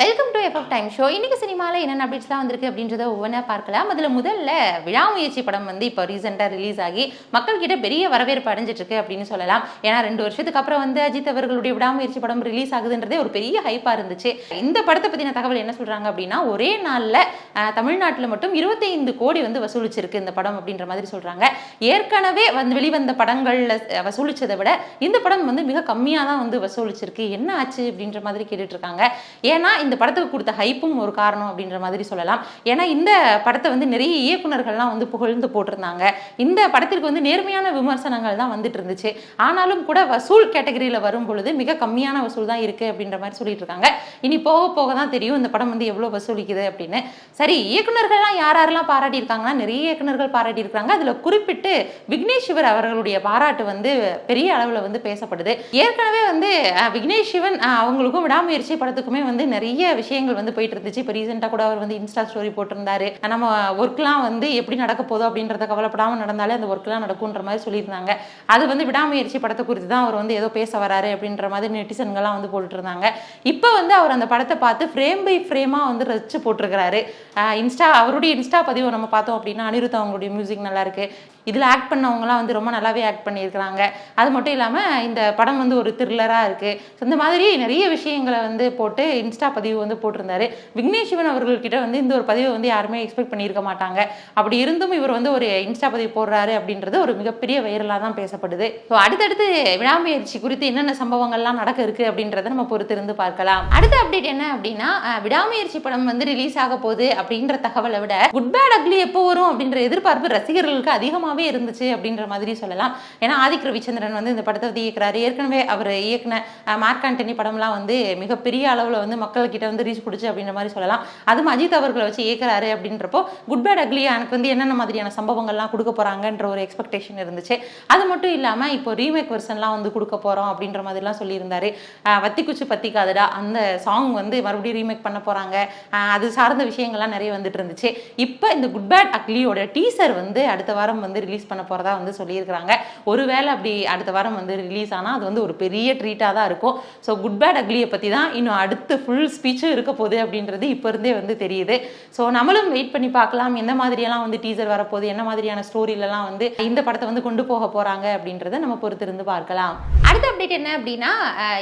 Welcome to FF time show. இன்னைக்கு சினிமாவில் என்னென்ன அப்டேட்ஸ்லாம் வந்திருக்கு அப்படின்றத ஒவ்வொன்றா பார்க்கலாம். அதில் முதல்ல விடாமுயற்சி படம் வந்து இப்போ ரீசெண்டாக ரிலீஸ் ஆகி மக்கள்கிட்ட பெரிய வரவேற்பு அடைஞ்சிட்டு இருக்கு அப்படின்னு சொல்லலாம். ஏன்னா 2 வருஷத்துக்கு அப்புறம் வந்து அஜித் அவர்களுடைய விடாமுயற்சி படம் ரிலீஸ் ஆகுதுன்றதே ஒரு பெரிய ஹைப்பாக இருந்துச்சு. இந்த படத்தை பற்றின தகவல் என்ன சொல்கிறாங்க அப்படின்னா, ஒரே நாளில் தமிழ்நாட்டில் மட்டும் 25 கோடி வந்து வசூலிச்சிருக்கு இந்த படம் அப்படின்ற மாதிரி சொல்கிறாங்க. ஏற்கனவே வந்து வெளிவந்த படங்களில் வசூலிச்சதை விட இந்த படம் வந்து மிக கம்மியாக தான் வந்து வசூலிச்சிருக்கு. என்ன ஆச்சு அப்படின்ற மாதிரி கேட்டுட்டு இருக்காங்க. ஏன்னா இந்த படத்துக்கு கொடுத்த ஹைப்பும் ஒரு காரணம் அப்படின்ற மாதிரி சொல்லலாம். ஏன்னா இந்த படத்தை வந்து நிறைய இயக்குனர்கள்லாம் வந்து புகழ்ந்து போட்டிருந்தாங்க. இந்த படத்திற்கு வந்து நேர்மையான விமர்சனங்கள் தான் வந்துட்டு இருந்துச்சு. ஆனாலும் கூட வசூல் கேட்டகரியில் வரும் பொழுது மிக கம்மியான வசூல் தான் இருக்கு அப்படின்ற மாதிரி சொல்லிட்டு இருக்காங்க. இனி போக போக தான் தெரியும் இந்த படம் வந்து எவ்வளவு வசூலிக்குது அப்படின்னு. சரி, இயக்குனர்கள்லாம் யாரெல்லாம் பாராட்டி இருக்காங்கன்னா, நிறைய இயக்குனர்கள் பாராட்டி இருக்காங்க. அதுல குறிப்பிட்டு விக்னேஷ் சிவன் அவர்களுடைய பாராட்டு வந்து பெரிய அளவில் வந்து பேசப்படுது. ஏற்கனவே வந்து விக்னேஷ் சிவன் அவங்களுக்கும் விடாமுயற்சி படத்துக்குமே வந்து நிறைய விஷயங்கள் வந்து போயிட்டு இருந்துச்சு. இப்போ ரீசெண்டாக கூட அவர் வந்து இன்ஸ்டா ஸ்டோரி போட்டிருந்தாரு. நம்ம ஒர்க்லாம் வந்து எப்படி நடக்க போதோ அப்படின்றத கவலைப்படாமல் நடந்தாலே அந்த ஒர்க்லாம் நடக்கும்ன்ற மாதிரி சொல்லியிருந்தாங்க. அது வந்து விடாமுயற்சி படத்தை குறித்து தான் அவர் வந்து ஏதோ பேச வராரு அப்படின்ற மாதிரி நெட்டிசன்கள்லாம் வந்து போட்டுட்டு இருந்தாங்க. இப்போ வந்து அவர் அந்த படத்தை பார்த்து ஃப்ரேம் பை ஃப்ரேமாக வந்து ரசிச்சு போட்டிருக்கிறாரு. அவருடைய இன்ஸ்டா பதிவை நம்ம பார்த்தோம் அப்படின்னா, அனிருத் அவங்களுடைய மியூசிக் நல்லா இருக்கு, இதில் ஆக்ட் பண்ணவங்கலாம் வந்து ரொம்ப நல்லாவே ஆக்ட் பண்ணியிருக்கிறாங்க. அது மட்டும் இல்லாமல் இந்த படம் வந்து ஒரு த்ரில்லராக இருக்குது. இந்த மாதிரி நிறைய விஷயங்களை வந்து போட்டு இன்ஸ்டா பதிவு வந்து போட்டிருந்தாரு. விக்னேஷ் சிவன் அவர்கள்கிட்ட வந்து இந்த ஒரு பதிவை வந்து யாருமே எக்ஸ்பெக்ட் பண்ணியிருக்க மாட்டாங்க. அப்படி இருந்தும் இவர் வந்து ஒரு இன்ஸ்டா பதிவு போடுறாரு அப்படின்றது ஒரு மிகப்பெரிய வைரலாக தான் பேசப்படுது. ஸோ அடுத்தடுத்து விடாமுயற்சி குறித்து என்னென்ன சம்பவங்கள்லாம் நடக்க இருக்குது அப்படின்றத நம்ம பொறுத்திருந்து பார்க்கலாம். அடுத்த அப்டேட் என்ன அப்படின்னா, விடாமுயற்சி படம் வந்து ரிலீஸ் ஆக போகுது அப்படின்ற தகவலை விட குட் பேட் அக்லி எப்போ வரும் அப்படின்ற எதிர்பார்ப்பு ரசிகர்களுக்கு அதிகமாக இருந்துச்சு அப்படின்ற மாதிரி சொல்லலாம். ஏன்னா ஆதிக் ரவிச்சந்திரன் வந்து இந்த படத்தை வந்து இயக்குறாரு. ஏற்கனவே அவர் இயக்குன மார்க் ஆண்டனி படம்லாம் வந்து மிகப்பெரிய அளவில் வந்து மக்கள்கிட்ட வந்து ரீச் பிடிச்சி அப்படின்ற மாதிரி சொல்லலாம். அதுவும் அஜித் அவர்களை வச்சு இயக்குறாரு அப்படின்றப்போ குட் பேட் அக்லி எனக்கு வந்து என்னென்ன மாதிரியான சம்பவங்கள்லாம் கொடுக்க போறாங்கன்ற ஒரு எக்ஸ்பெக்டேஷன் இருந்துச்சு. அது மட்டும் இல்லாமல் இப்போ ரீமேக் வெர்ஷன்லாம் வந்து கொடுக்க போறோம் அப்படின்ற மாதிரிலாம் சொல்லியிருந்தாரு. வத்தி குச்சி பத்திக்காதடா அந்த சாங் வந்து மறுபடியும் ரீமேக் பண்ண போறாங்க. அது சார்ந்த விஷயங்கள்லாம் நிறைய வந்துட்டு இருந்துச்சு. இப்போ இந்த குட் பேட் அக்லியோட டீசர் வந்து அடுத்த வாரம் வந்து ரிலீஸ் பண்ண போறதா வந்து சொல்லியிருக்கிறாங்க. ஒருவேளை அப்படி அடுத்த வாரம் வந்து ரிலீஸ் ஆனால் அது வந்து ஒரு பெரிய ட்ரீட்டாக தான் இருக்கும். ஸோ குட் பேட் அக்லியை பற்றி தான் இன்னும் அடுத்து ஃபுல் ஸ்பீச்சும் இருக்க போகுது அப்படின்றது இப்போ இருந்தே வந்து தெரியுது. ஸோ நம்மளும் வெயிட் பண்ணி பார்க்கலாம் எந்த மாதிரியெல்லாம் வந்து டீசர் வரப்போகுது, என்ன மாதிரியான ஸ்டோரியிலலாம் வந்து இந்த படத்தை வந்து கொண்டு போக போகிறாங்க அப்படின்றத நம்ம பொறுத்திருந்து பார்க்கலாம். அடுத்த அப்டேட் என்ன அப்படின்னா,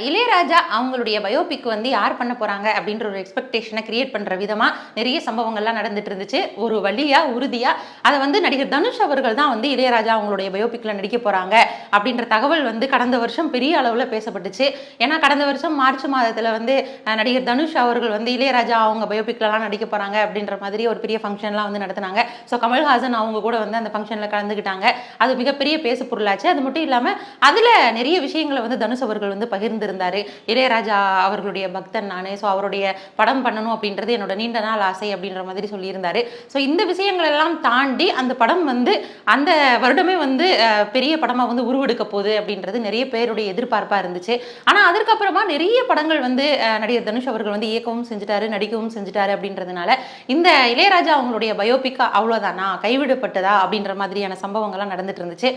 இளையராஜா அவங்களுடைய பயோபிக் வந்து யார் பண்ண போகிறாங்க அப்படின்ற ஒரு எக்ஸ்பெக்டேஷனை கிரியேட் பண்ணுற விதமாக நிறைய சம்பவங்கள்லாம் நடந்துட்டு இருந்துச்சு. ஒரு வழியாக உறுதியாக அதை வந்து நடிகர் தனுஷ் அவர்கள் தான் வந்து இளையராஜா அவங்களுடைய பயோபிக்ல நடிக்க போறாங்க அப்படின்ற தகவல் வந்து கடந்த வருஷம் பெரிய அளவில் பேசப்பட்டுச்சு. ஏன்னா கடந்த வருஷம் மார்ச் மாதத்துல வந்து நடிகர் தனுஷ் அவர்கள் வந்து இளையராஜா அவங்க பயோபிக்லாம் நடிக்க போறாங்க அப்படின்ற மாதிரி ஒரு பெரிய ஃபங்க்ஷன்லாம் வந்து நடத்தினாங்க. ஸோ கமல்ஹாசன் அவங்க கூட வந்து அந்த ஃபங்க்ஷன்ல கலந்துக்கிட்டாங்க. அது மிகப்பெரிய பேசு பொருளாச்சு. அது மட்டும் இல்லாமல் அதுல நிறைய விஷயங்களை வந்து தனுஷ் அவர்கள் வந்து பகிர்ந்திருந்தாரு. இளையராஜா அவர்களுடைய பக்தன் நானே, ஸோ அவருடைய படம் பண்ணணும் அப்படின்றது என்னோட நீண்ட நாள் ஆசை அப்படின்ற மாதிரி சொல்லியிருந்தாரு. ஸோ இந்த விஷயங்கள் எல்லாம் தாண்டி அந்த படம் வந்து அந்த வருடமே வந்து பெரிய படமா வந்து உருவெடுக்க போகுது அப்படின்றது நிறைய பேருடைய எதிர்பார்ப்பா இருந்துச்சு. ஆனா அதற்கப்புறமா நிறைய படங்கள் வந்து நடிகர் தனுஷ் அவர்கள் வந்து இயக்கவும் செஞ்சுட்டாரு, நடிக்கவும் செஞ்சுட்டாரு அப்படின்றதுனால இந்த இளையராஜா அவங்களுடைய பயோபிக்கா அவ்வளவுதானா, கைவிடப்பட்டதா அப்படின்ற மாதிரியான சம்பவங்கள்லாம் நடந்துட்டு இருந்துச்சு.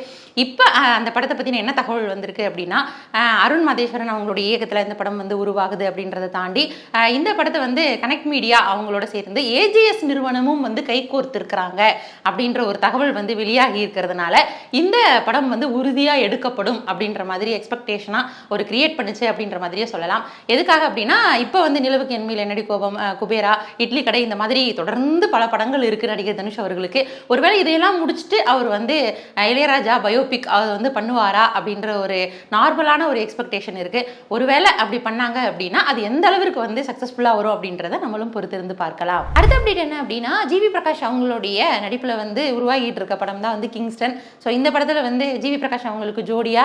இப்போ அந்த படத்தை பத்தின என்ன தகவல் வந்திருக்கு அப்படின்னா, அருண் மதேஸ்வரன் அவங்களுடைய இயக்கத்துல இந்த படம் வந்து உருவாகுது அப்படின்றத தாண்டி இந்த படத்தை வந்து கனெக்ட் மீடியா அவங்களோட சேர்ந்து ஏஜிஎஸ் நிறுவனமும் வந்து கைகோர்த்திருக்கிறாங்க அப்படின்ற ஒரு தகவல் வந்து வெளியாகி இருக்கிறதுனால இந்த படம் வந்து உறுதியா எடுக்கப்படும் அப்படின்ற மாதிரி எக்ஸ்பெக்டேஷனா ஒரு கிரியேட் பண்ணுச்சு அப்படின்ற மாதிரியே சொல்லலாம். எதுக்காக அப்படின்னா, இப்போ வந்து நிலவுக்கு என்மையில் என்னடி கோபம், குபேரா, இட்லி கடை, இந்த மாதிரி தொடர்ந்து பல படங்கள் இருக்கு நடிகர் தனுஷ் அவர்களுக்கு. ஒருவேளை இதையெல்லாம் முடிச்சுட்டு அவர் வந்து இளையராஜா பயோபிக் அவர் வந்து பண்ணுவாரா அப்படின்ற ஒரு நார்மலான ஒரு எக்ஸ்பெக்டேஷன் இருக்கு. ஒருவேளை அப்படி பண்ணாங்க அப்படின்னா அது எந்த அளவிற்கு வந்து சக்சஸ்ஃபுல்லா வரும் அப்படின்றத நம்மளும் பொறுத்திருந்து பார்க்கலாம். அடுத்த அப்டேட் என்ன அப்படின்னா, ஜிவி பிரகாஷ் அவங்களுடைய நடிப்புல வந்து உருவாகிட்டு இருக்க படம் தான் வந்து கிங்ஸ்டன். ஸோ இந்த படத்தில் வந்து ஜிவி பிரகாஷ் அவங்களுக்கு ஜோடியா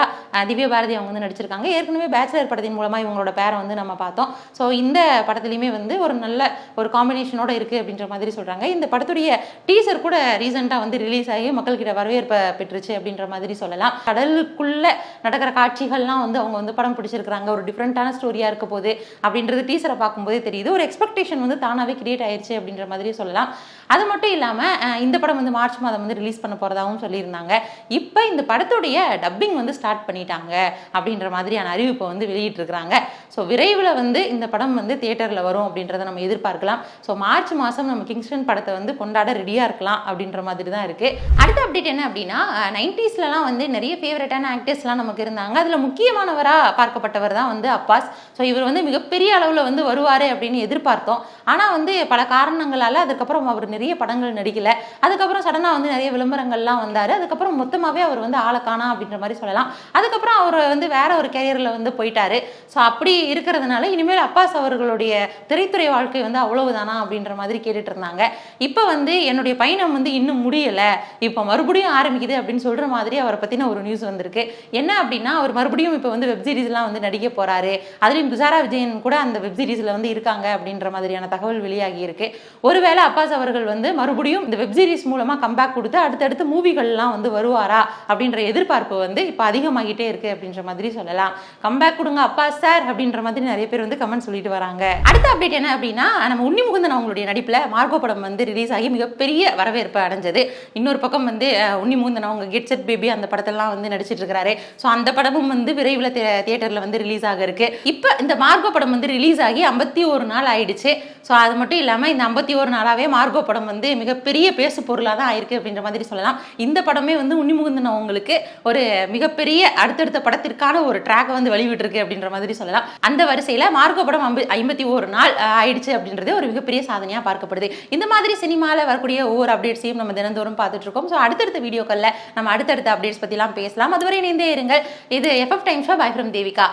திவ்ய பாரதி அவங்க வந்து நடிச்சிருக்காங்க. ஏற்கனவே பேச்சுலர் படத்தின் மூலமாக இவங்களோட பேரை வந்து நம்ம பார்த்தோம். ஸோ இந்த படத்துலையுமே வந்து ஒரு நல்ல ஒரு காம்பினேஷனோட இருக்குது அப்படின்ற மாதிரி சொல்கிறாங்க. இந்த படத்துடைய டீசர் கூட ரீசெண்டாக வந்து ரிலீஸ் ஆகி மக்கள்கிட்ட வரவேற்பை பெற்றுச்சு அப்படின்ற மாதிரி சொல்லலாம். கடலுக்குள்ள நடக்கிற காட்சிகள்லாம் வந்து அவங்க வந்து படம் பிடிச்சிருக்கிறாங்க. ஒரு டிஃப்ரெண்ட்டான ஸ்டோரியாக இருக்க போது அப்படின்றது டீசரை பார்க்கும்போதே தெரியுது. ஒரு எக்ஸ்பெக்டேஷன் வந்து தானாகவே கிரியேட் ஆயிடுச்சு அப்படின்ற மாதிரி சொல்லலாம். அது மட்டும் இல்லாமல் இந்த படம் வந்து மார்ச் மாதம் வந்து ரிலீஸ் பண்ண போகிறதாகவும் சொல்லியிருந்தாங்க. இப்போ இந்த படத்துடைய டப்பிங் வந்து ஸ்டார்ட் பண்ணிட்டாங்க அப்படின்ற மாதிரியான அறிவிப்பை வந்து வெளியிட்டிருக்கிறாங்க. ஸோ விரைவில் வந்து இந்த படம் வந்து தியேட்டரில் வரும் அப்படின்றத நம்ம எதிர்பார்க்கலாம். ஸோ மார்ச் மாதம் நம்ம கிங்ஸ்டன் படத்தை வந்து கொண்டாட ரெடியாக இருக்கலாம் அப்படின்ற மாதிரி தான் இருக்குது. அடுத்த அப்டேட் என்ன அப்படின்னா 90ஸ்லாம் வந்து நிறைய ஃபேவரட்டான ஆக்டர்ஸ்லாம் நமக்கு இருந்தாங்க. அதில் முக்கியமானவராக பார்க்கப்பட்டவர் தான் வந்து அப்பாஸ். ஸோ இவர் வந்து மிகப்பெரிய அளவில் வந்து வருவார் அப்படின்னு எதிர்பார்த்தோம். ஆனால் வந்து பல காரணங்களால் அதுக்கப்புறம் அவர் நிறைய படங்கள் நடிக்கலை. அதுக்கப்புறம் சடனாக வந்து நிறைய விளம்பரங்கள்லாம் வந்தார். அதுக்கப்புறம் மொத்தமாகவே அவர் வந்து ஆளை காணா அப்படின்ற மாதிரி சொல்லலாம். அதுக்கப்புறம் அவர் வந்து வேற ஒரு கேரியரில் வந்து போயிட்டாரு. ஸோ அப்படி இருக்கிறதுனால இனிமேல் அப்பாஸ் அவர்களுடைய திரைத்துறை வாழ்க்கை வந்து அவ்வளவுதானா அப்படின்ற மாதிரி கேட்டுட்டு இருந்தாங்க. இப்போ வந்து என்னுடைய பயணம் வந்து இன்னும் முடியலை, இப்போ மறுபடியும் ஆரம்பிக்குது அப்படின்னு சொல்கிற மாதிரி அவரை பற்றின ஒரு நியூஸ் வந்திருக்கு. என்ன அப்படின்னா அவர் மறுபடியும் இப்போ வந்து வெப் சீரிஸ்லாம் வந்து நடிக்க போகிறாரு. அதுலேயும் துஷாரா விஜயன் கூட அந்த வெப் சீரிஸில் வந்து இருக்காங்க அப்படின்ற மாதிரியான தகவல் வெளியாகி இருக்கு. ஒருவேளை அப்பாஸ் அவர்கள் வந்து மறுபடியும் இந்த வெப் சீரிஸ் மூலமாக கம்பேக் கொடுத்து அடுத்தடுத்து மூவிகள்லாம் வந்து வருவாரா அப்படின்ற எதிர்பார்ப்பு வந்து இப்போ அதிகமாகிட்டே இருக்கு அப்படின்ற மாதிரி சொல்லலாம். கம்பேக் கொடுங்க அப்பாஸ் சார் அப்படின்ற மாதிரி நிறைய பேர் வந்து கமெண்ட் சொல்லிட்டு வராங்க. அடுத்த அப்டேட் என்ன அப்படின்னா நம்ம உன்னி முகுந்தன் அவங்களுடைய நடிப்பில் மார்கோ படம் வந்து ரிலீஸ் ஆகி மிகப்பெரிய வரவேற்பு அடைஞ்சது. இன்னொரு பக்கம் வந்து உன்னி முகுந்தன் அவங்க கெட் செட் பேபி அந்த படத்தெல்லாம் வந்து நடிச்சிட்டு இருக்காரு. ஸோ அந்த படமும் வந்து விரைவில் தியேட்டரில் வந்து ரிலீஸ் ஆக இருக்கு. இப்போ இந்த மார்கோ படம் வந்து ரிலீஸ் ஆகி 51 நாள் ஆயிடுச்சு. ஸோ அது மட்டும் இல்லாமல் இந்த 51 நாளாகவே மார்கோ படம் வந்து மிகப்பெரிய பேசு பொருளாக தான் ஆயிருக்கு அப்படின்ற மாதிரி சொல்லலாம். இந்த படமே வந்து உன்னி முகுந்தன் அவங்களுக்கு ஒரு மிகப்பெரிய அடுத்தடுத்த படத்திற்கான ஒரு ட்ராக் வந்து வெளிவிட்டிருக்கு அப்படின்ற மாதிரி சொல்லலாம். அந்த வரிசையில் மார்கோ படம் 51 நாள் ஆயிடுச்சு அப்படின்றது ஒரு மிகப்பெரிய சாதனையாக பார்க்கப்படுது. இந்த மாதிரி சினிமாவில் வரக்கூடிய ஒவ்வொரு அப்டேட்ஸையும் நம்ம தினந்தோறும் பார்த்துட்டு இருக்கோம். ஸோ அடுத்தடுத்த வீடியோக்களில் நம்ம அடுத்தடுத்த அப்டேட்ஸ் பற்றிலாம் பேசலாம். அதுவரை இணைந்தே இருங்கள். இது FF time show by from Devika.